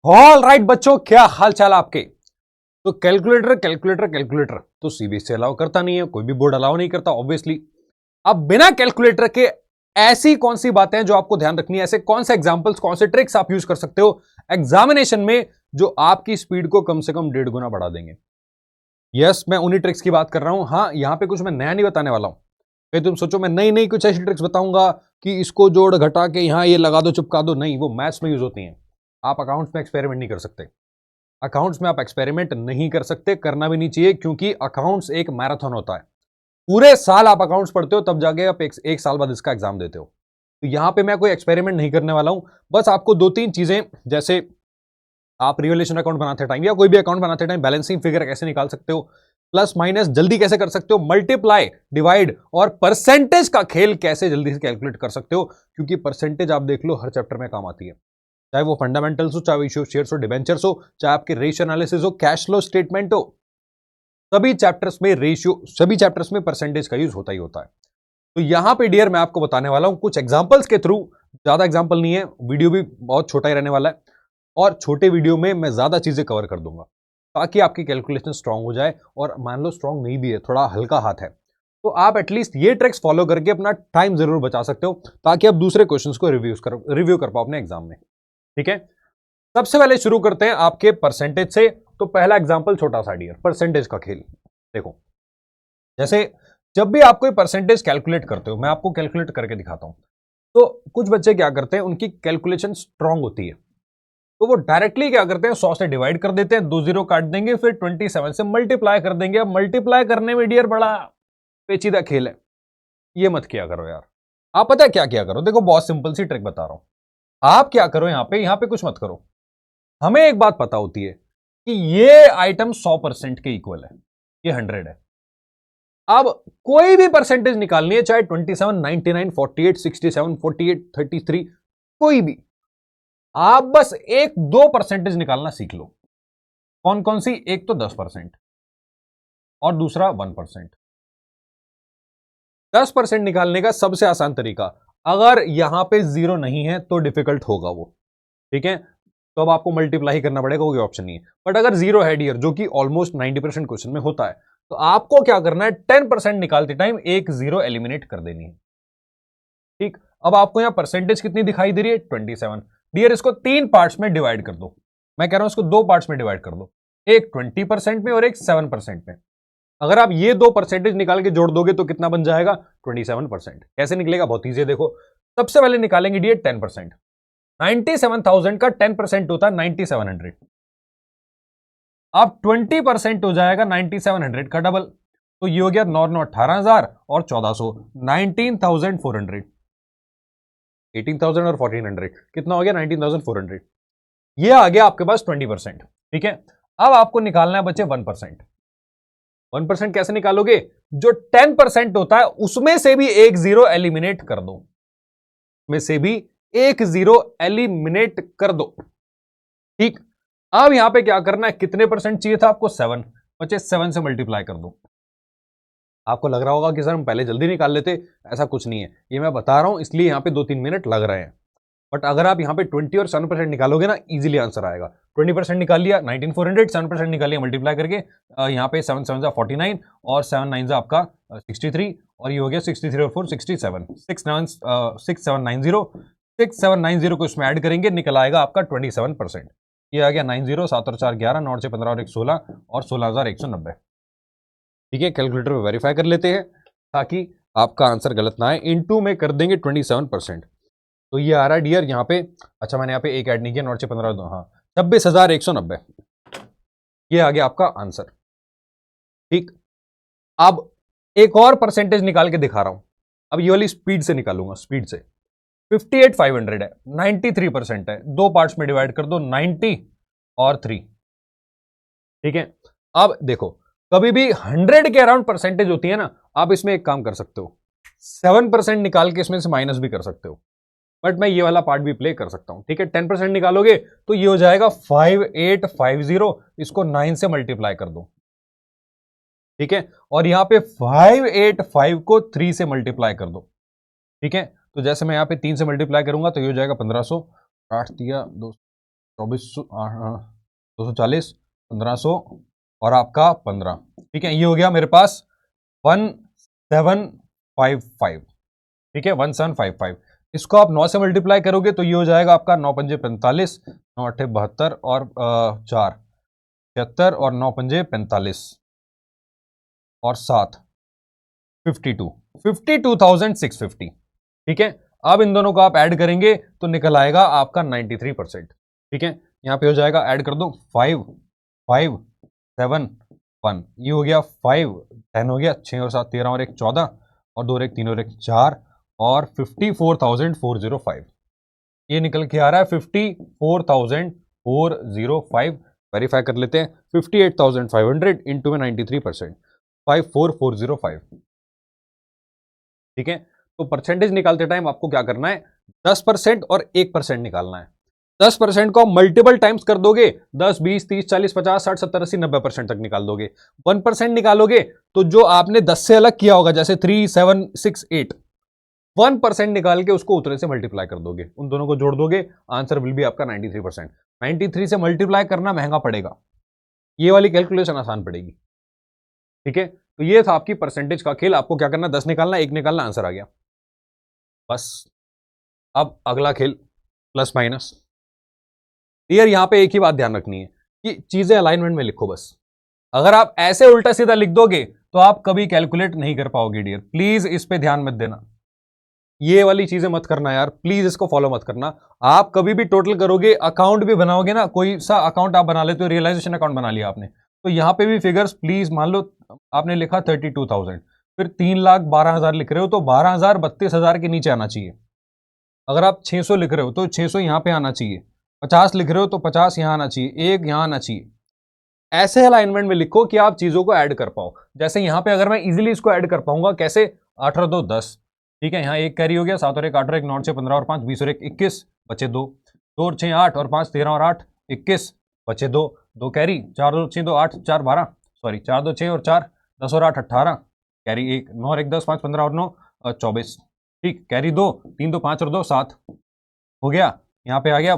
All right बच्चों, क्या हाल चाल आपके। तो कैलकुलेटर कैलकुलेटर कैलकुलेटर तो सीबीएसई अलाउ करता नहीं है, कोई भी बोर्ड अलाउ नहीं करता ऑब्वियसली। अब बिना कैलकुलेटर के ऐसी कौन सी बातें हैं जो आपको ध्यान रखनी है, ऐसे कौन से एग्जांपल्स, कौन से ट्रिक्स आप यूज कर सकते हो एग्जामिनेशन में जो आपकी स्पीड को कम से कम 1.5 गुना बढ़ा देंगे। यस, मैं उन्हीं ट्रिक्स की बात कर रहा हूं। हाँ, यहां पे कुछ मैं नया नहीं बताने वाला हूं। कहीं तुम सोचो मैं नई नई कुछ ऐसी ट्रिक्स बताऊंगा कि इसको जोड़ घटा के यहां ये लगा दो चिपका दो, नहीं, वो मैथ्स में यूज होती हैं। आप अकाउंट्स में एक्सपेरिमेंट नहीं कर सकते। अकाउंट्स में आप एक्सपेरिमेंट नहीं कर सकते, करना भी नहीं चाहिए, क्योंकि अकाउंट्स एक मैराथन होता है। पूरे साल आप अकाउंट्स पढ़ते हो, तब जाके आप एक साल बाद इसका एग्जाम देते हो। तो यहां पे मैं कोई एक्सपेरिमेंट नहीं करने वाला हूं। बस आपको दो तीन चीजें, जैसे आप रिवोल्यूशन अकाउंट बनाते टाइम या कोई भी अकाउंट बनाते टाइम बैलेंसिंग फिगर कैसे निकाल सकते हो, प्लस माइनस जल्दी कैसे कर सकते हो, मल्टीप्लाई डिवाइड और परसेंटेज का खेल कैसे जल्दी से कैलकुलेट कर सकते हो। क्योंकि परसेंटेज आप देख लो हर चैप्टर में काम आती है, चाहे वो फंडामेंटल्स हो, चाहे वो इश्यू शेयर्स हो, डिवेंचर्स हो, चाहे आपके रेशियो एनालिसिस हो, कैश फ्लो स्टेटमेंट हो, सभी चैप्टर्स में रेशियो, सभी चैप्टर्स में परसेंटेज का यूज होता ही होता है। तो यहां पे डियर मैं आपको बताने वाला हूं कुछ एग्जांपल्स के थ्रू। ज्यादा एग्जांपल नहीं है, वीडियो भी बहुत छोटा ही रहने वाला है, और छोटे वीडियो में मैं ज्यादा चीजें कवर कर दूंगा ताकि आपकी कैलकुलेशन स्ट्रांग हो जाए। और मान लो स्ट्रांग नहीं भी है, थोड़ा हल्का हाथ है, तो आप एटलीस्ट ये ट्रिक्स फॉलो करके अपना टाइम जरूर बचा सकते हो, ताकि आप दूसरे क्वेश्चंस को रिव्यू कर पाओ अपने एग्जाम में। ठीक है, सबसे पहले शुरू करते हैं आपके परसेंटेज से। तो पहला एग्जांपल छोटा सा डियर, परसेंटेज का खेल। देखो, जैसे जब भी आप कोई परसेंटेज कैलकुलेट करते हो, मैं आपको कैलकुलेट करके दिखाता हूं। तो कुछ बच्चे क्या करते हैं, उनकी कैलकुलेशन स्ट्रांग होती है, तो वो डायरेक्टली क्या करते हैं, 100 से डिवाइड कर देते हैं, 2 जीरो काट देंगे, फिर 27 से मल्टीप्लाई कर देंगे। अब मल्टीप्लाई करने में डियर बड़ा पेचीदा खेल है, ये मत किया करो यार। आप पता है क्या किया करो, देखो बहुत सिंपल सी ट्रिक बता रहा हूं। आप क्या करो, यहां पे कुछ मत करो। हमें एक बात पता होती है कि ये आइटम 100% के इक्वल है, ये 100 है। अब कोई भी परसेंटेज निकालनी है, चाहे 27, 99, 48, 67, 48, 33, कोई भी, आप बस एक दो परसेंटेज निकालना सीख लो। कौन कौन सी? एक तो 10% और दूसरा 1%। 10% निकालने का सबसे आसान तरीका, अगर यहां पे जीरो नहीं है तो डिफिकल्ट होगा वो, ठीक है, तो अब आपको मल्टीप्लाई करना पड़ेगा, कोई ऑप्शन नहीं है। बट अगर जीरो है डियर, जो कि ऑलमोस्ट 90% क्वेश्चन में होता है, तो आपको क्या करना है, 10% निकालते टाइम एक जीरो एलिमिनेट कर देनी है। ठीक, अब आपको यहां परसेंटेज कितनी दिखाई दे रही है? 27। डियर, इसको 3 पार्ट्स में डिवाइड कर दो। मैं कह रहा हूं इसको 2 पार्ट्स में डिवाइड कर दो, एक 20% में और एक 7% में। अगर आप ये दो परसेंटेज निकाल के जोड़ दोगे तो कितना बन जाएगा? 27%। कैसे निकलेगा? बहुत ईजी है, देखो। सबसे पहले निकालेंगे डियर 10%। 97,000 का 10% होता है 9700। अब 20% हो जाएगा 9700 का डबल, तो ये हो गया 9 9 18,000 और 1400, 19,400। 18,000 और 1400 कितना हो गया? 19,400। ये आ गया आपके पास 20%। ठीक है, अब आपको निकालना है बच्चे 1%। 1% कैसे निकालोगे? जो 10% होता है उसमें से भी एक जीरो एलिमिनेट कर दो, में से भी एक जीरो एलिमिनेट कर दो। ठीक, अब यहां पे क्या करना है, कितने परसेंट चाहिए था आपको? 7, बच्चे 7 से मल्टीप्लाई कर दो। आपको लग रहा होगा कि सर हम पहले जल्दी निकाल लेते, ऐसा कुछ नहीं है, ये मैं बता रहा हूं इसलिए यहां पे 2-3 मिनट लग रहे हैं। बट अगर आप यहां पे 20 और 7% निकालोगे ना, इजीली आंसर आएगा। 20% निकाल लिया 19,400, 7% निकाल लिया मल्टीप्लाई करके, यहां पे 7 7 49 और 7 9 आपका 63, और ये हो गया 63 और 4 67, 6790 को इसमें ऐड करेंगे, निकल आएगा आपका 27%। ये आ गया 90, 7 और 4 11, 9 और 6 15 और 1 16 और 16,190। ठीक है, कैलकुलेटर में वेरीफाई कर लेते हैं ताकि आपका आंसर गलत ना आए। इनटू में कर देंगे 27%, तो ये आ रहा है डियर यहाँ पे। अच्छा, मैंने यहाँ पे एक ऐड नहीं किया, 9 से 15, हाँ, 26,190। ये आ गया आपका आंसर। ठीक, अब एक और परसेंटेज निकाल के दिखा रहा हूं। अब ये वाली स्पीड से निकालूंगा, स्पीड से। 58,500 है, 93% है, दो पार्ट्स में डिवाइड कर दो, 90 और 3। ठीक है, अब देखो, कभी भी 100 के अराउंड परसेंटेज होती है ना, आप इसमें एक काम कर सकते हो, 7% निकाल के इसमें से माइनस भी कर सकते हो, बट मैं ये वाला पार्ट भी प्ले कर सकता हूं। ठीक है, 10% निकालोगे तो ये हो जाएगा 5850, इसको 9 से मल्टीप्लाई कर दो। ठीक है, और यहां पे 585 को 3 से मल्टीप्लाई कर दो। ठीक है, तो जैसे मैं यहां पे 3 से मल्टीप्लाई करूंगा तो ये हो जाएगा 1500, 8 दिया 2, 240, 1500 और आपका 15। ठीक है, ये हो गया मेरे पास 1755। ठीक है, 1755। इसको आप 9 से मल्टीप्लाई करोगे तो ये हो जाएगा आपका 9 पंजे 45, 9 अट्ठे 72 और 4 76 और 9 पंजे 45 और 7 52, 52,650। ठीक है, अब इन दोनों को आप ऐड करेंगे तो निकल आएगा आपका 93%। ठीक है, यहां पे हो जाएगा, ऐड कर दो 5 5 7 1, ये हो गया 5 10 हो गया, 6 और 7 13 और 1 14 और 2 और 1 3 और 1 4 और 54,405। ये निकल के आ रहा है 54,405। वेरीफाई कर लेते हैं, 58,500 इंटू में 93%, 54,405। ठीक है, तो परसेंटेज निकालते टाइम आपको क्या करना है, 10% और 1% निकालना है। 10% को मल्टीपल टाइम्स कर दोगे, 10 20 30 40 50 60 70 80 90% तक निकाल दोगे। 1% निकालोगे तो जो आपने 10 से अलग किया होगा, जैसे 3 7 6 8, 1% निकाल के उसको उतने से मल्टीप्लाई कर दोगे, उन दोनों को जोड़ दोगे, आंसर विल बी आपका 93%। 93 से मल्टीप्लाई करना महंगा पड़ेगा, ये वाली कैलकुलेशन आसान पड़ेगी। ठीक है, तो ये था आपकी परसेंटेज का खेल। आपको क्या करना, 10 निकालना, 1 निकालना, आंसर आ गया बस। अब अगला खेल प्लस माइनस। डियर यहां पे एक ही बात ध्यान रखनी है कि चीजें अलाइनमेंट में लिखो बस। अगर आप ऐसे उल्टा सीधा लिख दोगे तो आप कभी कैलकुलेट नहीं कर पाओगे डियर, प्लीज इस पे ध्यान मत देना, ये वाली चीजें मत करना यार, प्लीज इसको फॉलो मत करना। आप कभी भी टोटल करोगे, अकाउंट भी बनाओगे ना, कोई सा अकाउंट आप बना लेते हो, रियलाइजेशन अकाउंट बना लिया आपने, तो यहां पे भी फिगर्स प्लीज, मान लो आपने लिखा 32,000, फिर 3,12,000 लिख रहे हो तो 12,000 32,000 के नीचे आना चाहिए। अगर आप 600 लिख रहे हो तो 600 यहां पे आना चाहिए। 50 लिख रहे हो तो 50 यहां आना चाहिए, 1 यहां आना चाहिए। ऐसे अलाइनमेंट में लिखो कि आप चीजों को ऐड कर पाओ। जैसे यहां पे अगर मैं इजीली इसको ऐड कर पाऊंगा, कैसे, 8 और 2 10। ठीक है, यहाँ 1 कैरी हो गया, 7 और 1 8 और 1 9 6 15 और 5 20 और 1 21, बचे 2, 2 और 6 8 और 5 13 और 8 21, बचे 2, 2 कैरी, 4 और 6 2 8 4 12, सॉरी 4 2 6 और 4 10 और 8 18, कैरी 1 9 और 1 10 5 15 और 9 24। ठीक, कैरी 2 3 2 5 और 2 7 हो गया। यहाँ पे आ गया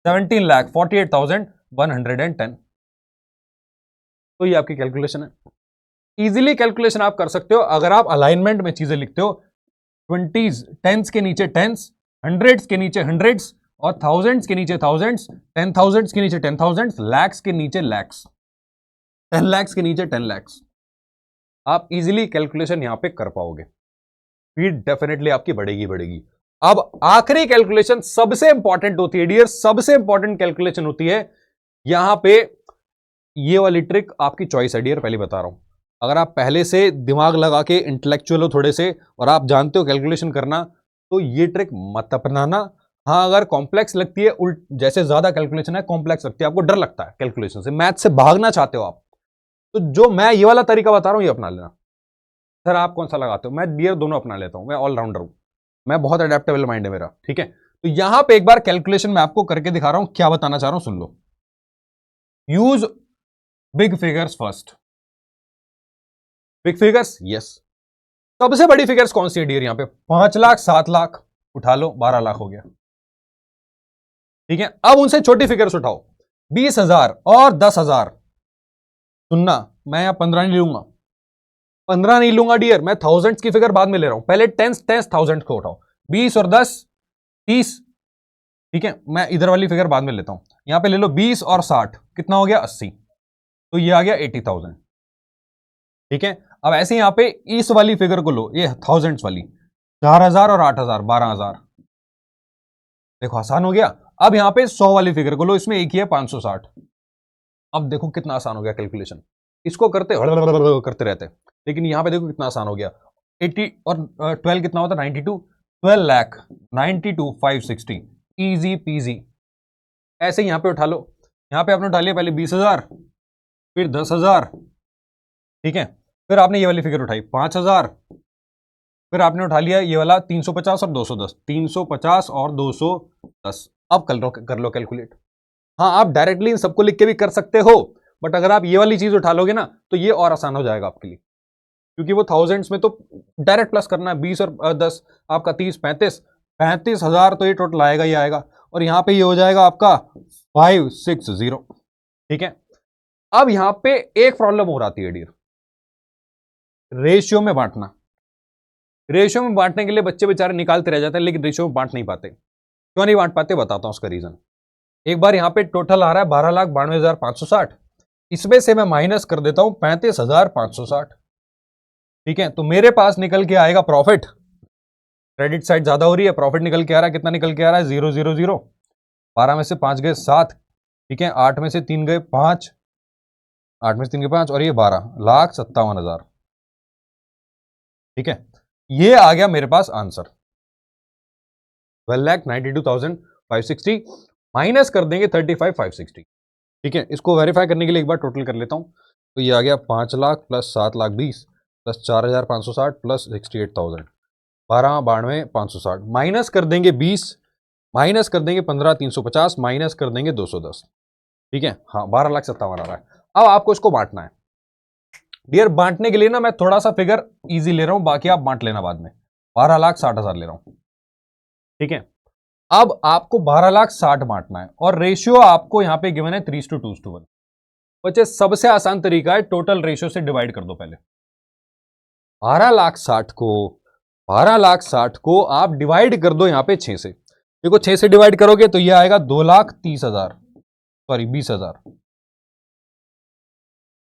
17,48,110। तो ये आपकी कैलकुलेशन है। इजीली कैलकुलेशन आप कर सकते हो अगर आप अलाइनमेंट में चीजें लिखते हो, 20s टेंस के नीचे टेंस, हंड्रेड्स के नीचे हंड्रेड्स और थाउजेंड्स के नीचे थाउजेंड्स, 10,000 के नीचे 10,000, लैक्स के नीचे लैक्स, 10 लैक्स के नीचे 10 लैक्स। आप इजीली कैलकुलेशन यहां पे कर पाओगे, स्पीड डेफिनेटली आपकी बढ़ेगी बढ़ेगी। अब आखिरी कैलकुलेशन सबसे इंपॉर्टेंट होती है डियर, सबसे इंपॉर्टेंट कैलकुलेशन होती है यहां पे। ये वाली ट्रिक आपकी चॉइस है डियर, पहले बता रहा हूं। अगर आप पहले से दिमाग लगा के इंटेलेक्चुअल हो थोड़े से और आप जानते हो कैलकुलेशन करना, तो ये ट्रिक मत अपनाना। हाँ, अगर कॉम्प्लेक्स लगती है, जैसे ज्यादा कैलकुलेशन है, कॉम्प्लेक्स लगती है, आपको डर लगता है कैलकुलेशन से, मैथ से भागना चाहते हो आप, तो जो मैं ये वाला तरीका बता रहा हूं ये अपना लेना। सर आप कौन सा लगाते हो? मैं डियर दोनों अपना लेता हूं, मैं ऑलराउंडर हूं, मैं बहुत अडेप्टेबल माइंड है मेरा। ठीक है, तो यहां पे एक बार कैलकुलेशन मैं आपको करके दिखा रहा हूं, क्या बताना चाह रहा हूं सुन लो। Use big figures first. Big figures, yes. सबसे बड़ी फिगर्स कौन सी है डियर? यहां पे 5 लाख 7 लाख उठा लो, 12 लाख हो गया। ठीक है, अब उनसे छोटी फिगर्स उठाओ, 20,000 और 10,000। सुनना, मैं यहां 15 नहीं लूंगा, 15 नहीं लूंगा डियर, मैं थाउजेंड्स की फिगर बाद में ले रहा हूं, पहले टेंस टेंस थाउजेंड को उठाओ, 20 और 10 30। ठीक है, मैं इधर वाली फिगर बाद में लेता हूं, यहां पे ले लो 20 और 60, कितना हो गया 80, तो ये आ गया 80,000। ठीक है, अब ऐसे यहां पे इस वाली फिगर को लो, ये थाउजेंड्स वाली, 4,000 और 8,000 12,000, देखो आसान हो गया। अब यहां पे 100 वाली फिगर को लो, इसमें एक ही है 560। अब देखो कितना आसान हो गया कैलकुलेशन, इसको करते करते रहते, लेकिन यहां पे देखो कितना आसान हो गया। 80 और 12 कितना होता है 92, 12 लाख 92,560, इजी पीजी। ऐसे यहां पे उठा लो, यहां पे आपने उठा लिया पहले 20,000, फिर 10,000। ठीक है, फिर आपने ये वाली फिगर उठाई 5,000, फिर आपने उठा लिया ये वाला 350 और 210, 350 और 210। अब कर लो कैलकुलेट। हाँ, आप डायरेक्टली इन सबको लिख के भी कर सकते हो, बट अगर आप ये वाली चीज उठा लोगे ना तो ये और आसान हो जाएगा आपके लिए, क्योंकि वो थाउजेंड्स में तो डायरेक्ट प्लस करना है, 20 और 10 आपका 30 35 35,000, तो ये टोटल आएगा ही आएगा। और यहां पे ये हो जाएगा आपका 560। ठीक है, अब यहां पे एक प्रॉब्लम हो आती है डियर, रेशियो में बांटना। रेशियो में बांटने के लिए बच्चे बेचारे निकालते रह जाते हैं, लेकिन रेशियो में बांट नहीं पाते। क्यों नहीं बांट पाते, बताता हूं उसका रीजन। एक बार यहां पे टोटल आ रहा है 12,92,560, इसमें से मैं माइनस कर देता हूं 35,560। ठीक है, तो मेरे पास निकल के आएगा प्रॉफिट, क्रेडिट साइड ज्यादा हो रही है, प्रॉफिट निकल के आ रहा है, कितना निकल के आ रहा है 000। 12 में से 5 गए 7, ठीक है, 8 में से 3 गए 5, 8 में से 3 गए 5, और ये 12,57,000। ठीक है, ये आ गया मेरे पास आंसर 12,92,560 माइनस कर देंगे 35,560। ठीक है, इसको वेरीफाई करने के लिए एक बार टोटल कर लेता हूं, तो ये आ गया 5 lakh plus 7,20,000 plus 4,560 plus 68,000, 12,92,560 minus कर देंगे 20, माइनस कर देंगे 15,350, माइनस कर देंगे 210। ठीक है, हाँ 12,57,000 आ रहा है। अब आपको इसको बांटना है डियर। बांटने के लिए ना मैं थोड़ा सा फिगर इजी ले रहा हूं, बाकी आप बांट लेना बाद में। 12,60,000 ले रहा हूं। ठीक है, अब आपको 12,60,000 बांटना है और रेशियो आपको यहां पे गिवन है 3:2:1। बच्चे सबसे आसान तरीका है, टोटल रेशियो से डिवाइड कर दो पहले। 12,60,000 को आप डिवाइड कर दो यहां पे 6 से। देखो 6 से डिवाइड करोगे तो यह आएगा 2,30,000, सॉरी 20,000।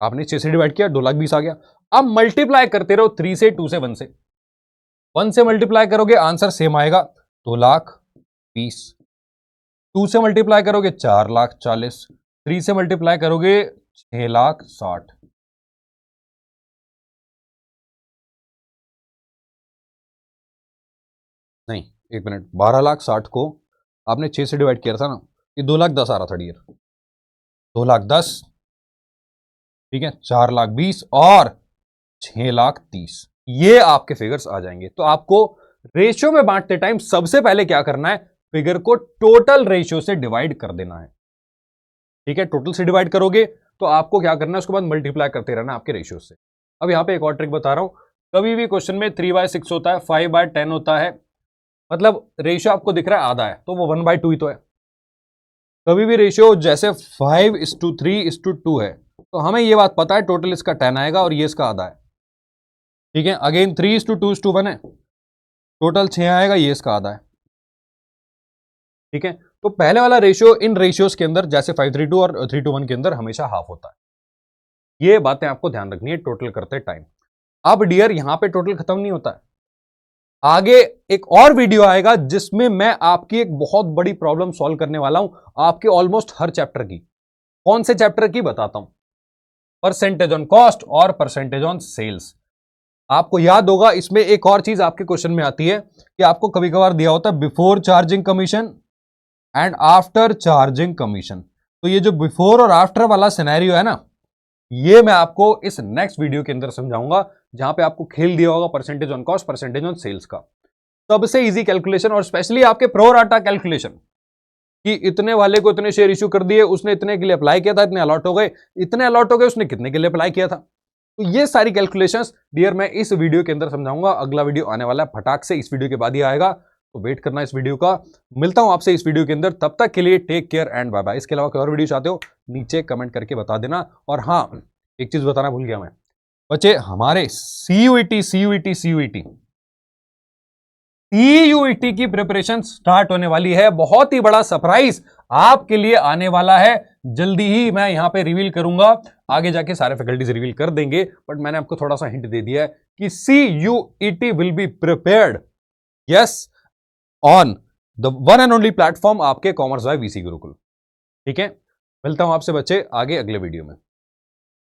आपने 6 से डिवाइड किया 2,20,000 आ गया। अब मल्टीप्लाई करते रहो 3 से, 2 से, 1 से। 1 से मल्टीप्लाई करोगे आंसर सेम आएगा 2,20,000। 2 से मल्टीप्लाई करोगे 4,40,000। 3 से मल्टीप्लाई करोगे 6,60,000। नहीं, एक मिनट, 12,60,000 को आपने 6 से डिवाइड किया था ना, ये 2,10,000 आ रहा था डियर। 2,10,000, ठीक है, 4,20,000 और 6,30,000, ये आपके फिगर्स आ जाएंगे। तो आपको रेशियो में बांटते टाइम सबसे पहले क्या करना है, फिगर को टोटल रेशियो से डिवाइड कर देना है। ठीक है, टोटल से डिवाइड करोगे तो आपको क्या करना है, उसके बाद मल्टीप्लाई करते रहना आपके रेशियो से। अब यहां पे एक और ट्रिक बता रहा हूं, कभी भी क्वेश्चन में 3/6 होता है, 5/10 होता है, मतलब रेशियो आपको दिख रहा है आधा है, तो वो 1/2 ही तो है। कभी भी रेशियो जैसे 5:3:2 है, तो हमें ये बात पता है टोटल इसका 10 आएगा और ये इसका आधा है। ठीक है, अगेन 3:2:1 है, टोटल 6 आएगा, ये इसका आधा है। ठीक है, तो पहले वाला रेशियो इन रेशियोज के अंदर जैसे 5:3:2 और 3:1 के अंदर हमेशा हाफ होता है। ये बातें आपको ध्यान रखनी है टोटल करते टाइम। अब डियर यहां पे टोटल खत्म नहीं होता है, आगे एक और वीडियो आएगा जिसमें मैं आपकी एक बहुत बड़ी प्रॉब्लम सॉल्व करने वाला हूं, आपके ऑलमोस्ट हर चैप्टर की। कौन से चैप्टर की बताता हूं, परसेंटेज ऑन कॉस्ट और परसेंटेज ऑन सेल्स। आपको याद होगा इसमें एक और चीज आपके क्वेश्चन में आती है कि आपको कभी कभार दिया होता है before charging commission and after charging commission. तो ये जो बिफोर और आफ्टर वाला सिनेरियो है ना, ये मैं आपको इस नेक्स्ट वीडियो के अंदर समझाऊंगा, जहां पे आपको खेल दिया होगा percentage on cost, percentage on sales का। सबसे इजी कैलकुलेशन, और स्पेशली आपके प्रोराटा कैलकुलेशन कि इतने वाले को इतने शेयर इश्यू कर दिए, उसने इतने के लिए अप्लाई किया था, इतने अलॉट हो गए, इतने अलॉट हो गए, उसने कितने के लिए अप्लाई किया था। तो ये सारी कैलकुलेशंस डियर मैं इस वीडियो के अंदर समझाऊंगा। अगला वीडियो आने वाला है फटाक से, इस वीडियो के बाद ही आएगा, तो वेट करना इस वीडियो का। मिलता हूं आपसे इस वीडियो के अंदर, तब तक के लिए take care and bye bye. इसके अलावा कोई और वीडियो चाहते हो नीचे कमेंट करके बता देना। और हाँ, एक चीज बताना भूल गया मैं, बच्चे हमारे सीयूईटी की प्रिपरेशन स्टार्ट होने वाली है। बहुत ही बड़ा सरप्राइज आपके लिए आने वाला है, जल्दी ही मैं यहां पे रिवील करूंगा। आगे जाके सारे फैकल्टीज रिवील कर देंगे, बट मैंने आपको थोड़ा सा हिंट दे दिया है कि CUET will be prepared, yes, on the one and only platform आपके कॉमर्स बाय वीसी गुरुकुल। ठीक है, मिलता हूं आपसे बच्चे आगे अगले वीडियो में।